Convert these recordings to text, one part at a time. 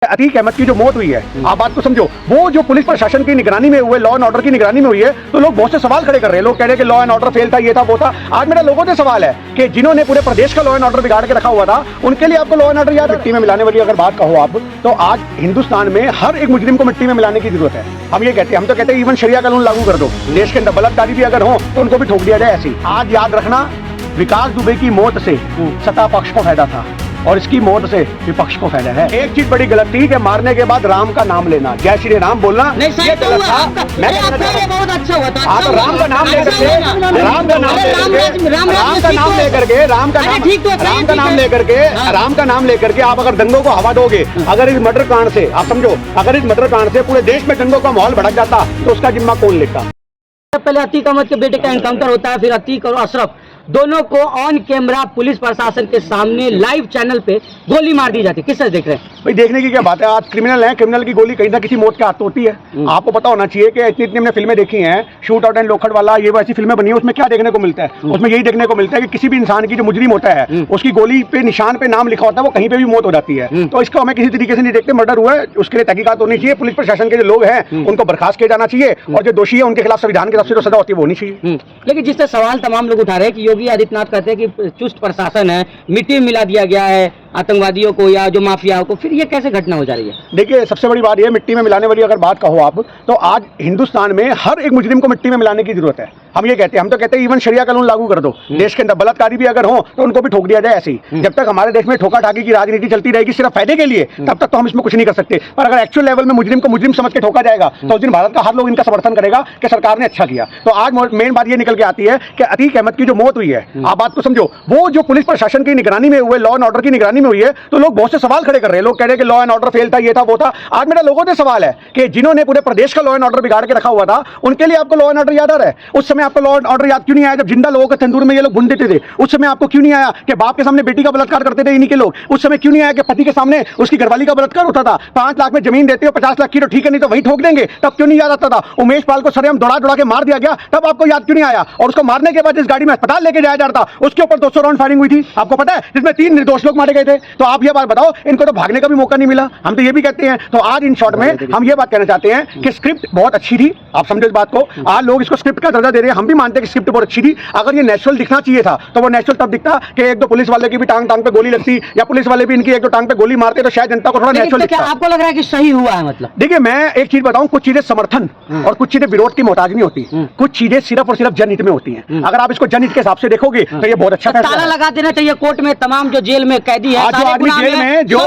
अतीक अहमद की जो मौत हुई है, आप बात को समझो, वो जो पुलिस प्रशासन की निगरानी में हुए, लॉ एंड ऑर्डर की निगरानी में हुई है, तो लोग बहुत से सवाल खड़े कर रहे हैं। लोग कह रहे हैं कि लॉ एंड ऑर्डर फेल था, ये था, वो था। आज मेरा लोगों से सवाल है कि जिन्होंने पूरे प्रदेश का लॉ एंड ऑर्डर बिगाड़ के रखा हुआ था, उनके लिए आपको लॉ एंड ऑर्डर याद है? मिट्टी में मिलाने वाली अगर बात कहो आप, तो आज हिंदुस्तान में हर एक मुजरिम को मिट्टी में मिलाने की जरूरत है। हम ये कहते हैं, हम तो कहते हैं इवन शरिया कानून लागू कर दो, देश के अंदर बलात्कारी भी अगर हो तो उनको भी ठोक दिया जाए। ऐसी आज याद रखना, विकास दुबे की मौत से सत्ता पक्ष को फायदा था और इसकी मौत से विपक्ष को फायदा है। एक चीज बड़ी गलत थी कि मारने के बाद राम का नाम लेना, जय श्री राम बोलना, ये गलत था। मैं बहुत अच्छा हुआ था। आप राम का नाम लेकर के, राम का नाम लेकर के आप अगर दंगों को हवा दोगे, अगर इस मर्डर कांड से आप समझो, अगर इस मर्डर कांड से पूरे देश में दंगों का माहौल भड़क जाता तो उसका जिम्मा कौन लेता? पहले अतीक अहमद के बेटे का एनकाउंटर होता है, फिर अतीक और अशरफ दोनों को ऑन कैमरा पुलिस प्रशासन के सामने लाइव चैनल पे गोली मार दी जाती है। किस तरह देख रहे हैं भाई? देखने की क्या बात है, आज क्रिमिनल है, क्रिमिनल की गोली कहीं ना किसी मौत के हाथ होती है। आपको पता होना चाहिए कि इतनी हमने फिल्में देखी हैं, शूट आउट एंड लोखंड वाला, ये वैसी फिल्में बनी है, उसमें क्या देखने को मिलता है? उसमें यही देखने को मिलता है कि किसी भी इंसान की जो मुजरिम होता है, उसकी गोली पे निशान पे नाम लिखा होता है, वो कहीं पे भी मौत हो जाती है। तो इसको हमें किसी तरीके से नहीं देखते। मर्डर हुआ है, उसके लिए तहकीकात होनी चाहिए। पुलिस प्रशासन के जो लोग हैं उनको बर्खास्त किया जाना चाहिए और जो दोषी है उनके खिलाफ संविधान की तरफ से जो सजा होती है वो होनी चाहिए। लेकिन जिससे सवाल तमाम लोग उठा रहे हैं कि योगी आदित्यनाथ कहते हैं कि चुस्त प्रशासन है, मिट्टी में मिला दिया गया है आतंकवादियों को या जो माफियाओं को, फिर ये कैसे घटना हो जा रही है? देखिए, सबसे बड़ी बात यह, मिट्टी में मिलाने वाली अगर बात कहो आप, तो आज हिंदुस्तान में हर एक मुजरिम को मिट्टी में मिलाने की जरूरत है। हम ये कहते हैं, हम तो कहते हैं इवन शरिया कानून लागू कर दो, देश के अंदर बलात्कारी भी अगर हो तो उनको भी ठोक दिया जाए। ऐसी जब तक हमारे देश में ठोका ठाकी की राजनीति चलती रहेगी सिर्फ फायदे के लिए, तब तक तो हम इसमें कुछ नहीं कर सकते। पर अगर एक्चुअल लेवल में मुजरिम को मुजरिम समझ के ठोका जाएगा तो उस दिन भारत का हर लोग इनका समर्थन करेगा कि सरकार ने अच्छा किया। तो आज मेन बात ये निकल के आती है कि अतीक अहमद की जो मौत हुई है, आप बात को समझो, वो जो पुलिस प्रशासन की निगरानी में हुए, लॉ एंड ऑर्डर की निगरानी में हुई है, तो लोग बहुत से सवाल खड़े कर रहे हैं। लोग कह रहे हैं कि लॉ एंड ऑर्डर फेल था, ये था, वो था। आज मेरा लोगों से सवाल है कि जिन्होंने पूरे प्रदेश का लॉ एंड ऑर्डर बिगाड़ के रखा हुआ था, उनके लिए आपको लॉ एंड ऑर्डर याद आ रहा है? उस समय आपको लॉ एंड ऑर्डर याद क्यों नहीं आया जब जिंदा लोगों के तंदूर में ये लोग भून देते थे? उस समय आपको क्यों नहीं आया कि बाप के सामने बेटी का बलात्कार करते थे इन्हीं के लोग? उस समय क्यों नहीं आया कि पति के सामने उसकी घरवाली का बलात्कार होता था? 5 लाख में जमीन देते हो, 50 लाख की तो ठीक है, नहीं तो वही ठोक देंगे। तब क्यों नहीं याद आता था? उमेश पाल को सरेआम दौड़ा के मार दिया गया, तब आपको याद क्यों नहीं आया? और उसको मारने के बाद जिस गाड़ी में अस्पताल लेके जाया जा रहा था, उसके ऊपर 200 राउंड फायरिंग हुई थी, आपको पता है, जिसमें 3 निर्दोष लोग मारे गए थे। तो आप ये बात बताओ, इनको तो भागने का भी मौका नहीं मिला। हम तो ये भी कहते हैं। तो आज इन शॉर्ट में हम ये बात कहना चाहते हैं कि स्क्रिप्ट बहुत अच्छी थी, आप समझो इस बात को। आज लोग इसको स्क्रिप्ट का दर्जा दे रहे हैं, हम भी मानते हैं कि स्क्रिप्ट बहुत अच्छी थी। अगर ये नेचुरल दिखना चाहिए था तो वो नेचुरल तब दिखता कि एक दो पुलिस वाले की भी टांग पे गोली लगती, या पुलिस वाले भी इनकी एक दो टांग पे गोली मारते, तो शायद जनता को थोड़ा नेचुरल दिखता। आपको लग रहा है कि सही हुआ है? मतलब देखिए, मैं एक चीज बताऊं, कुछ चीजें समर्थन और कुछ चीजें विरोध की मोहताज नहीं होती। कुछ चीजें सिर्फ और सिर्फ जनहित में होती हैं। अगर आप इसको जनहित के हिसाब से देखोगे तो ये बहुत अच्छा ताला लगा देना चाहिए कोर्ट में, तमाम जो जेल में कैदी है, जो आदमी जेल में, जो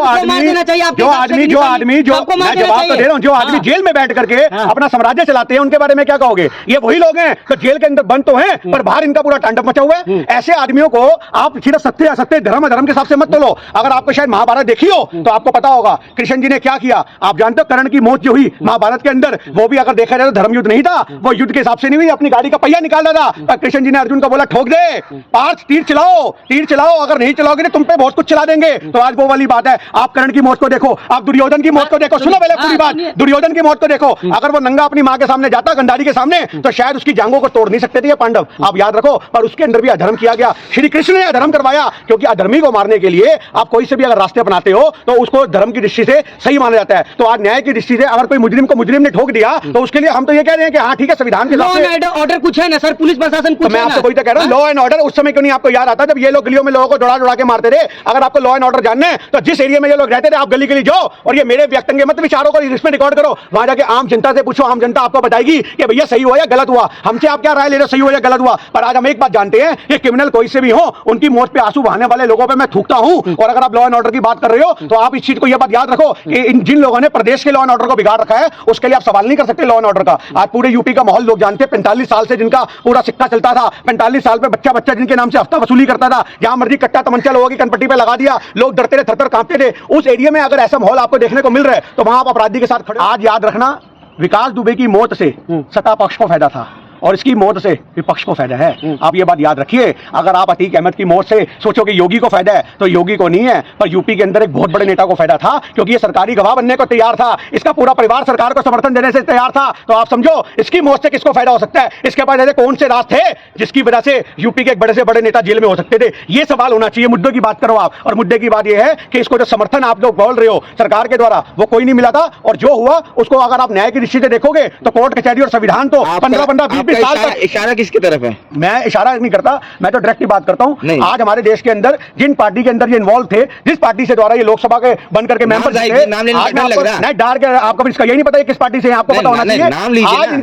आदमी जेल में बैठ करके अपना साम्राज्य चलाते हैं, उनके बारे में क्या कहोगे? ये वही लोग हैं तो जेल के अंदर बंद तो हैं, पर बाहर इनका पूरा तांडव मचा हुआ है। ऐसे आदमियों को आप सिर्फ सत्य असत्य, धर्म अधर्म के हिसाब से मत तोलो। अगर आपको शायद महाभारत देखी हो तो आपको पता होगा कृष्ण जी ने क्या किया। आप जानते हो कर्ण की मौत जो हुई महाभारत के अंदर, वो भी अगर देखा जाए तो धर्म युद्ध नहीं था, वो युद्ध के हिसाब से नहीं हुई। अपनी गाड़ी का पहिया निकाल रहा था, पर कृष्ण जी ने अर्जुन को बोला ठोक दे, पार्थ तीर चलाओ, अगर नहीं चलाओगे तो तुम पे बहुत कुछ चला देंगे। तो आज वो वाली बात है। आप कर्ण की मौत को देखो, आप दुर्योधन की मौत को देखो। सुनो पहले पूरी बात, दुर्योधन की मौत को देखो। अगर वो नंगा अपनी मां के सामने जाता, गंधारी के सामने, तो शायद उसकी जांघों को तोड़ नहीं सकते थे ये पांडव, आप याद रखो। पर उसके अंदर भी अधर्म किया गया। श्री कृष्ण ने अधर्म करवाया, क्योंकि अधर्मी को मारने के लिए आप कोई से भी अगर रास्ते अपनाते हो तो उसको धर्म की दृष्टि से सही माना जाता है। तो आज न्याय की दृष्टि से अगर कोई मुजरिम को मुजरिम ने ठोक दिया तो उसके लिए हम तो ये कह रहे हैं कि हाँ ठीक है, संविधान के हिसाब से ऑर्डर कुछ है ना सर, पुलिस प्रशासन कुछ। मैं आपसे वही तो कह रहा हूँ, लॉ एंड ऑर्डर उस समय क्यों नहीं आपको याद आता जब ये लोग गलियों में लोगों को दौड़ा के मारते थे? अगर आपको लॉ एंड ऑर्डर जानना है तो जिस एरिया में ये लोग रहते थे, आप गली गली जाओ और ये मेरे व्यक्तिगत मत विचारों को इसमें रिकॉर्ड करो। वहां जाके आम जनता से पूछो, आम जनता आपको बताएगी कि भैया सही हुआ या गलत हुआ। हमसे आप क्या राय ले रहे हो, सही हुआ या गलत हुआ? पर आज हम एक बात जानते हैं कि क्रिमिनल कोई से भी हो, उनकी मौत पे आंसू बहाने वाले लोगों पे मैं थूकता हूं। और अगर आप लॉ एंड ऑर्डर की बात कर रहे हो तो आप इस चीज को यह बात याद रखो कि जिन लोगों ने प्रदेश के लॉ एंड ऑर्डर को बिगाड़ रखा है, उसके लिए आप सवाल नहीं कर सकते लॉ एंड ऑर्डर का। आज पूरे यूपी का माहौल लोग जानते हैं। 45 साल से जिनका पूरा सिक्का चलता था, 45 साल पे बच्चा जिनके नाम से हफ्ता वसूली करता था, जहां मर्जी कट्टा तमंचा लोगों की कनपट्टी पे लगा दिया, लोग डरते थे, थर-थर कांपते थे। उस एरिया में अगर ऐसा माहौल आपको देखने को मिल रहा है तो वहां आप अपराधी के साथ खड़े। आज याद रखना, विकास दुबे की मौत से सत्ता पक्ष को फायदा था और इसकी मौत से विपक्ष को फायदा है। आप ये बात याद रखिए। अगर आप अतीक अहमद की मौत से सोचो कि योगी को फायदा है, तो योगी को नहीं है, पर यूपी के अंदर एक बहुत बड़े नेता को फायदा था, क्योंकि ये सरकारी गवाह बनने को तैयार था, इसका पूरा परिवार सरकार को समर्थन देने से तैयार था। तो आप समझो इसकी मौत से किसको फायदा हो सकता है? इसके पास ऐसे कौन से राज थे जिसकी वजह से यूपी के एक बड़े से बड़े नेता जेल में हो सकते थे? ये सवाल होना चाहिए। मुद्दों की बात करो आप। और मुद्दे की बात यह है कि इसको जो समर्थन आप लोग बोल रहे हो सरकार के द्वारा, वो कोई नहीं मिला था। और जो हुआ उसको अगर आप न्याय की दृष्टि से देखोगे तो कोर्ट कचहरी और संविधान तो 15-15 20 साल तक। इशारा किसकी तरफ है? मैं इशारा नहीं करता, मैं तो डायरेक्ट बात करता हूं। आज हमारे देश के अंदर जिन पार्टी के अंदर ये इन्वॉल्व थे, जिस पार्टी से द्वारा ये लोकसभा के बन करके मेंबर थे, नाम लेने का लग रहा है। नहीं डार के आपको इसका यही नहीं पता किस पार्टी से है, आपको पता होना चाहिए। आज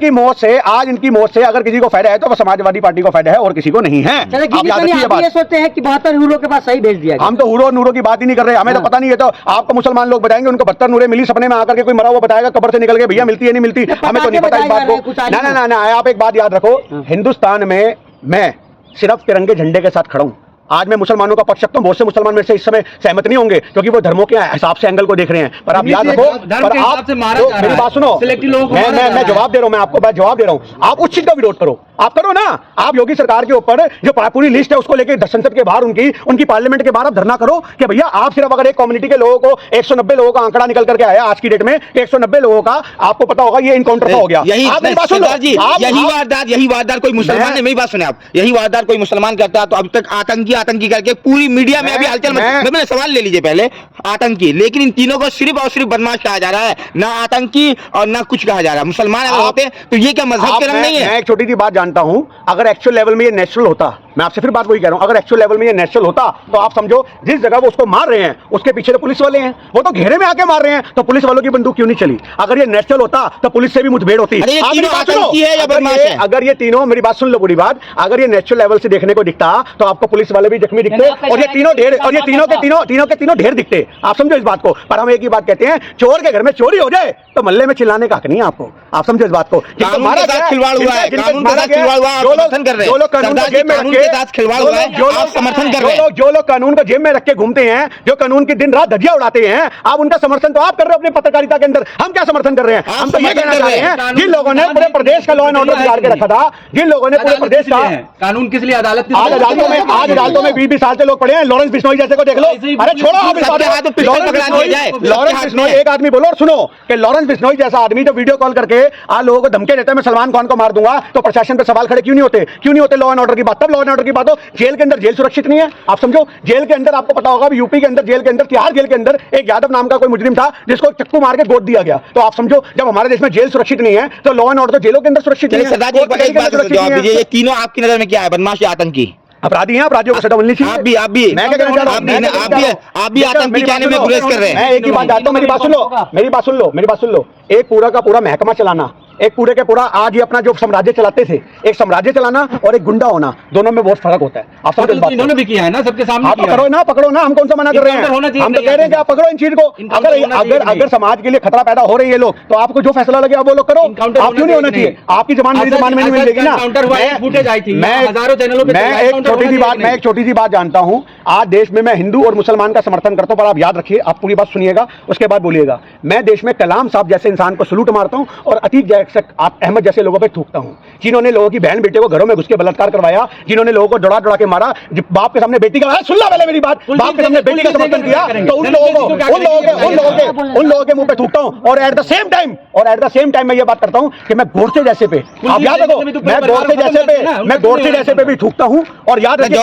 इनकी मौत से अगर किसी को फायदा है तो वो समाजवादी पार्टी को फायदा है और किसी को नहीं है। आप ये सोचते हैं कि 72 नूरों के पास सही भेज दिया? हम तो हुरो नूरों की बात ही नहीं कर रहे, हमें तो पता नहीं है। तो आपको मुसलमान लोग बताएंगे उनको 72 नूरें मिली, सपने में आकर के कोई मरा हुआ बताएगा कब्र से निकल के, भैया मिलती है नहीं मिलती, हमें तो नहीं पता इस बात को। ना आप एक बात याद रखो, हिंदुस्तान में मैं सिर्फ तिरंगे झंडे के साथ खड़ा हूं। आज मैं मुसलमानों का पक्ष रखता हूं। बहुत से मुसलमान मेरे से इस समय सहमत नहीं होंगे, क्योंकि वो धर्मों के हिसाब से एंगल को देख रहे हैं। पर आप याद रखो, पर आप मेरी बात सुनो, मैं जवाब दे रहा हूं, मैं आपको जवाब दे रहा हूं। आप उस चीज का विरोध करो, आप करो ना। आप योगी सरकार के ऊपर जो पूरी लिस्ट है उसको लेकर संसद के बाहर उनकी पार्लियामेंट के बाहर आप धरना करो कि भैया आप सिर्फ अगर एक कम्युनिटी के लोगों को 190 लोगों का आंकड़ा निकल करके आया आज की डेट में 190 लोगों का, आपको पता होगा ये इनकाउंटर हो गया। यही वारदात कोई मुसलमान ने, मेरी बात सुने आप, यही वारदात कोई मुसलमान करता तो अब तक आतंकी करके पूरी मीडिया में अभी हलचल। मैंने सवाल ले लीजिए पहले, आतंकी, लेकिन इन तीनों को सिर्फ और सिर्फ बदमाश कहा जा रहा है, ना आतंकी और ना कुछ कहा जा रहा है। मुसलमान अगर होते तो ये क्या मजहब के रंग नहीं है? मैं एक छोटी सी बात जानता हूं, अगर एक्चुअल लेवल में ये नेचुरल होता, मैं आपसे फिर बात वही कह रहा हूं, अगर एक्चुअल लेवल में ये नेचुरल होता तो आप समझो जिस जगह वो उसको मार रहे हैं उसके पीछे तो पुलिस वाले हैं, वो तो घेरे में आके मार रहे हैं, तो पुलिस वालों की बंदूक क्यों नहीं चली? अगर ये नेचुरल होता तो पुलिस से भी मुठभेड़ होती। अगर ये तीनों, मेरी बात सुन लो पूरी बात, अगर ये नेचुरल लेवल से देखने को दिखता तो आपको पुलिस वाले भी जख्मी दिखते और ये तीनों ढेर, और ये तीनों के तीनों ढेर दिखते। आप समझो इस बात को। पर हम एक ही बात कहते हैं, चोर के घर में चोरी हो जाए तो मोहल्ले में चिल्लाने का हक नहीं है आपको। आप समझो इस बात को। खिलवाड़ हुआ है, कानून के साथ खिलवाड़ हुआ है, आप समर्थन कर रहे हैं। जो लोग कानून को जेब में रख के खिलवाड़ हुआ है, आप समर्थन कर रहे हैं। जो लोग कानून को जेब में रख के घूमते हैं, जो कानून की दिन रात धज्जियां उड़ाते हैं, आप उनका समर्थन तो आप कर रहे हो अपनी पत्रकारिता के अंदर। हम क्या समर्थन कर रहे हैं? हम तो ये कहना चाह रहे हैं, जिन लोगों ने पूरे प्रदेश का लॉ एंड ऑर्डर बिगाड़ के रखा था, जिन लोगों ने पूरे प्रदेश का कानून किस लिए अदालत आज अदालतों में 20 साल से लोग पड़े हैं। लॉरेंस बिश्नोई जैसे को देख लो। अरे छोड़ो आप इस बात को। लॉरेंस बिश्नोई, एक आदमी बोलो और सुनो कि लॉरेंस बिश्नोई जैसा आदमी जो वीडियो कॉल करके आप लोगों को धमके देता है मैं सलमान खान को मार दूंगा, तो प्रशासन पे सवाल खड़े क्यों नहीं होते? क्यों नहीं होते लॉ एंड ऑर्डर की बात? तब लॉ एंड ऑर्डर की बात हो, जेल के अंदर जेल सुरक्षित नहीं है। आप समझो जेल के अंदर, आपको पता होगा यूपी के अंदर जेल के अंदर, तिहाड़ जेल के अंदर एक यादव नाम का कोई मुजरिम था जिसको चक्कू मार के गोद दिया गया। तो आप समझो जब हमारे देश में जेल सुरक्षित नहीं है तो लॉ एंड ऑर्डर तो जेलों के अंदर सुरक्षित नहीं है। ये तीनों आपकी नजर में क्या है, बदमाश या आतंकी? अपराधी हैं, अपराधियों को सजा मिलनी चाहिए। आप भी मैं क्या कहना चाह रहा हूं, आप भी आतंकी कहने में गुरेज कर रहे हैं। मैं एक ही बात जानता हूं, मेरी बात सुन लो। एक पूरा का पूरा महकमा चलाना, एक पूरे के पूरा आज ही अपना जो साम्राज्य चलाते थे, एक साम्राज्य चलाना और एक गुंडा होना, दोनों में बहुत फर्क होता है। आप समझ बात? इन्होंने भी किया है ना, सबके सामने किया है। पकड़ो ना, हम कौन सा मना कर रहे हैं? हम तो कह रहे हैं कि आप पकड़ो इन चीज को। अगर समाज के लिए खतरा पैदा हो रही है लोग, तो आपको जो फैसला लगे आप वो लोग करो। आप क्यों नहीं होना चाहिए? आपकी जबान मेरी जबान में नहीं मिलेगी ना। मैं एक छोटी सी बात जानता हूं, आज देश में मैं हिंदू और मुसलमान का समर्थन करता हूं, पर आप याद रखिए, आप पूरी बात सुनिएगा उसके बाद बोलिएगा। मैं देश में कलाम साहब जैसे इंसान को सलूट मारता हूं और अतीक अहमद जैसे लोगों पे थूकता हूं, जिन्होंने लोगों की बहन बेटे को घरों में घुस के बलात्कार करवाया, जिन्होंने लोगों को डरा के मारा, बाप के सामने बेटी का, सुन ला पहले मेरी बात, बाप के सामने बेटी का समर्थन किया, तो उन लोगों के मुंह पे थूकता हूं। और एट द सेम टाइम मैं ये बात करता हूं कि मैं गोडसे जैसे पे, आप याद रखो, मैं गोडसे जैसे पे भी थूकता हूं। और याद रखिए,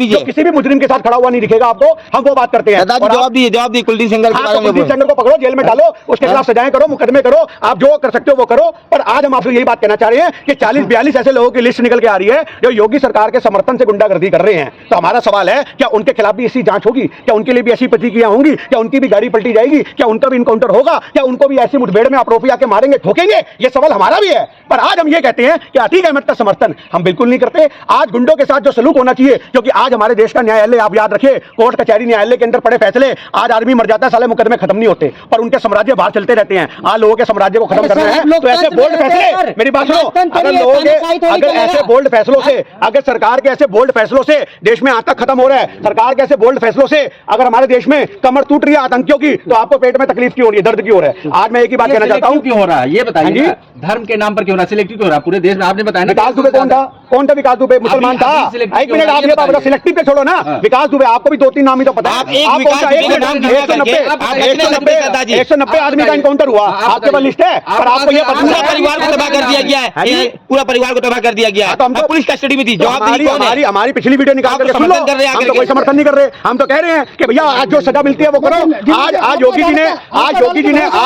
जो किसी भी मुजरिम के साथ खड़ा हुआ नहीं दिखेगा आपको, हम वो बात करते हैं। जवाब दीजिए कुलदीप सेंगर को पकड़ो, जेल में डालो, उसके खिलाफ सजाएं करो, मुकदमे करो, आप जो कर सकते हो वो करो। पर आज हम आपसे यही बात कहना चाह रहे हैं कि 40-42 ऐसे लोगों की लिस्ट निकल के आ रही है जो योगी सरकार के समर्थन से गुंडागर्दी कर रहे हैं। तो हमारा सवाल है, क्या उनके खिलाफ भी ऐसी जांच होगी? क्या उनके लिए भी ऐसी प्रतिक्रिया होंगी? क्या उनकी भी गाड़ी पलटी जाएगी? क्या उनका भी इनकाउंटर होगा? क्या उनको भी ऐसी मुठभेड़ में आरोपी आके मारेंगे, ठोकेंगे? ये सवाल हमारा भी है। पर आज हम ये कहते हैं कि अतीक अहमद का समर्थन हम बिल्कुल नहीं करते। आज गुंडों के साथ जो सलूक होना चाहिए, क्योंकि आज हमारे देश का न्यायालय, आप याद रखिए, कोर्ट कचहरी न्यायालय के अंदर पड़े फैसले, आज आदमी मर जाता है, साले मुकदमे खत्म नहीं होते, पर उनके साम्राज्य बाहर चलते रहते हैं, आज लोगों के साम्राज्य को खत्म अरे करना सर, है आप लोग तो ऐसे तंत्र बोल्ड में रहते हैं, फैसले, सर। मेरी बात सुनो, राजतंत्र अगर में लोगों के तानाशाही थोड़ी अगर चलेगा। ऐसे बोल्ड फैसलों से, अगर सरकार के ऐसे बोल्ड फैसलों से देश में आतंक खत्म हो रहा है, सरकार के ऐसे बोल्ड फैसलों से अगर हमारे देश में कमर टूट रही है आतंकियों की, तो आपको पेट में तकलीफ क्यों हो रही है, दर्द क्यों हो रहा है? आज मैं एक ही बात कहना चाहता हूँ, क्यों हो रहा है ये हाँ बताइए जी? ना, धर्म के नाम पर क्यों हो रहा है, सिलेक्टिव क्यों हो रहा है पूरे देश में? आपने बताया ना विकास दुबे कौन था? कौन था विकास दुबे? मुसलमान था। अभी selective एक मिनट, क्यों हो रहा है, आप ये ये बात बताइए। सिलेक्टिव पे छोड़ो ना, हाँ। विकास दुबे आपको भी 2-3 नाम ही तो पता है। आप एक आप विकास कौन सा? दुबे का नाम गिना करके आप कितने सबके सरदार जी? 190 आदमी का इनकाउंटर हुआ, आपके पास लिस्ट है, पर आपको ये पता पूरा है परिवार को तबाह कर दिया गया हाँ है, जी? ये पूरा परिवार को तबाह कर दिया गया है, तो हमको पुलिस कस्टडी में थी, तो जवाबदेही कौन है? हमारी पिछली वीडियो निकाल आप करके तो सुन लो, समर्थन कर रहे हैं हम आगे तो कोई के। समर्थन नहीं कर रहे, हम तो कह रहे हैं कि भैया आज जो सजा मिलती है वो करो। आज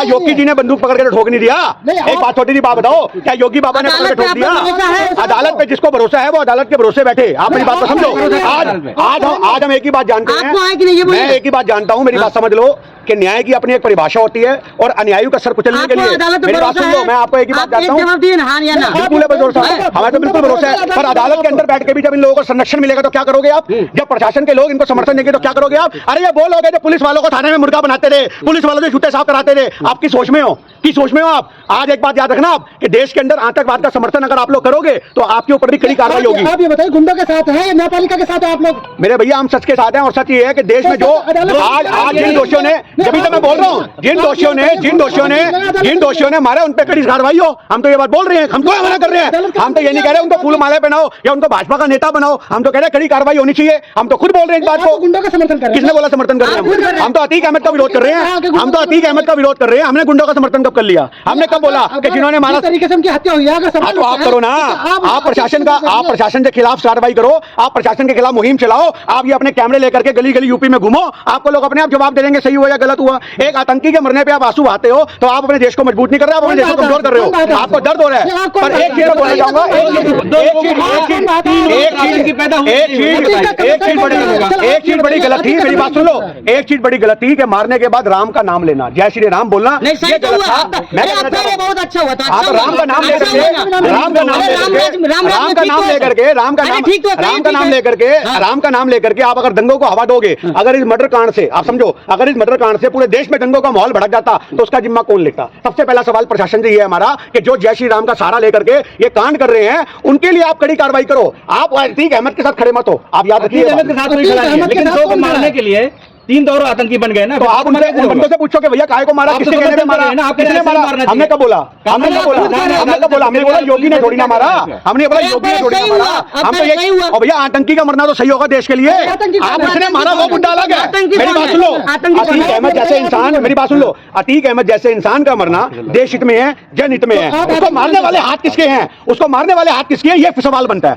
योगी जी ने बंदूक पकड़ के ठोक नहीं दिया। एक बात छोटी सी बात बताओ, क्या योगी बाबा ने पकड़ के ठोक दिया? अदालत पे जिसको भरोसा है वो अदालत के भरोसे बैठे। आप मेरी बात को समझो। आज हम एक ही बात जानते हैं, आपको है कि नहीं ये बोलिए? मैं एक ही बात जानता हूँ, मेरी बात समझ लो कि न्याय की अपनी एक परिभाषा होती है और अन्यायियों का सर कुचलने के लिए, मेरी बात सुन लो, मैं आपको एक ही बात जानता हूँ, जवाब दिए ना, हाँ या ना? बिल्कुल है भरोसा, हमें तो बिल्कुल भरोसा है, पर अदालत के अंदर बैठ के भी जब इन लोगों को संरक्षण मिलेगा तो क्या करोगे आप? जब प्रशासन के लोग इनको समर्थन देंगे तो क्या करोगे आप? अरे ये वो लोग हैं जो पुलिस वालों को थाने में मुर्गा बनाते रहे, पुलिस वालों से जूते साफ कराते रहे, आपकी सोच में हो, की सोच में हो आप? आज एक बात याद रखना आप कि देश के अंदर आतंकवाद का समर्थन अगर आप लोग करोगे तो आपके ऊपर भी कड़ी कार्रवाई होगी। आप ये बताइए, गुंडों के साथ है या न्यायपालिका के साथ है आप लोग? मेरे भैया हम सच के साथ हैं और सच ये है कि देश में जो आज जिन दोषियों ने, जब तो मैं बोल रहा हूँ, जिन दोषियों ने मारे उन पे कड़ी कार्रवाई हो। हम तो ये बात बोल रहे हैं, हम तो मना कर रहे हैं, हम तो ये नहीं कह रहे उनको फूल माला पहनाओ या उनको भाजपा का नेता बनाओ, हम तो कह रहे हैं कड़ी कार्रवाई होनी चाहिए। हम तो खुद बोल रहे हैं इस बात आप तो को। गुंडों का समर्थन कर रहे हैं। किसने बोला समर्थन कर रहे हैं? हम तो अतीक अहमद का विरोध कर रहे हैं, हम तो अतीक अहमद का विरोध कर रहे हैं। हमने गुंडों का समर्थन कब कर लिया? हमने कब बोला कि जिन्होंने मारा? जिस तरीके से उनकी हत्या हुई है, अगर हाँ सवाल तो आप उठता है, करो ना, तो आप प्रशासन के खिलाफ कार्रवाई करो, आप प्रशासन के खिलाफ मुहिम चलाओ, आप ये अपने कैमरे लेकर के गली गली यूपी में घूमो, आपको लोग अपने आप जवाब दे देंगे सही हुआ या गलत हुआ। एक आतंकी के मरने पे आप आंसू आते हो तो आप अपने देश को मजबूत नहीं कर रहे, आप अपने देश को कमजोर कर रहे हो, आपको दर्द हो रहा है। पर एक चीज बोलना चाहूंगा, एक चीज बड़ी गलत थी, मेरी बात सुन लो, एक चीज बड़ी गलत थी कि मारने के बाद राम का नाम लेना, जय श्री राम बोलना, नहीं सही ये तो गलत हुआ, था। मैं कहना चाहता हूं, बहुत अच्छा हुआ था। आप राम का नाम लेकर के, राम का नाम लेकर के राम का नाम लेकर के आप अगर दंगों को हवा दोगे, अगर इस मर्डर कांड से आप समझो, अगर इस मर्डर कांड से पूरे देश में दंगों का माहौल भड़क जाता तो उसका जिम्मा कौन लेता? सबसे पहला सवाल प्रशासन से ये है हमारा कि जो जय श्री राम का सहारा लेकर के ये कांड कर रहे हैं उनके लिए आप कड़ी कार्रवाई करो। आप अतीक अहमद के साथ खड़े मत हो, आप याद रखिए। अहमद के साथ कोई खड़ा नहीं है, लेकिन दो को मारने के लिए 3 दौर आतंकी बन गए ना, तो आप उनसे उन बंदों से पूछो कि भैया काहे को मारा, आप किसके तो कहने पे समर्थन मारा, कर रहे हैं ना, आपके किसने ऐसे मारा? मारना हमने चाहिए। कब बोला? हमने कब बोला? हमने बोला योगी ने थोड़ी ना मारा, हमने बोला योगी ने थोड़ी ना मारा। हम तो ये, और भैया आतंकी का मरना तो सही होगा देश के लिए। आप किसने मारा वो मुद्दा अलग है। मेरी बात सुन लो, अतीक अहमद जैसे इंसान, मेरी बात सुन लो, अतीक अहमद जैसे इंसान का मरना देश हित में है, जनहित में है। उसको मारने वाले हाथ किसके हैं? उसको मारने वाले हाथ किसके हैं? ये सवाल बनता है।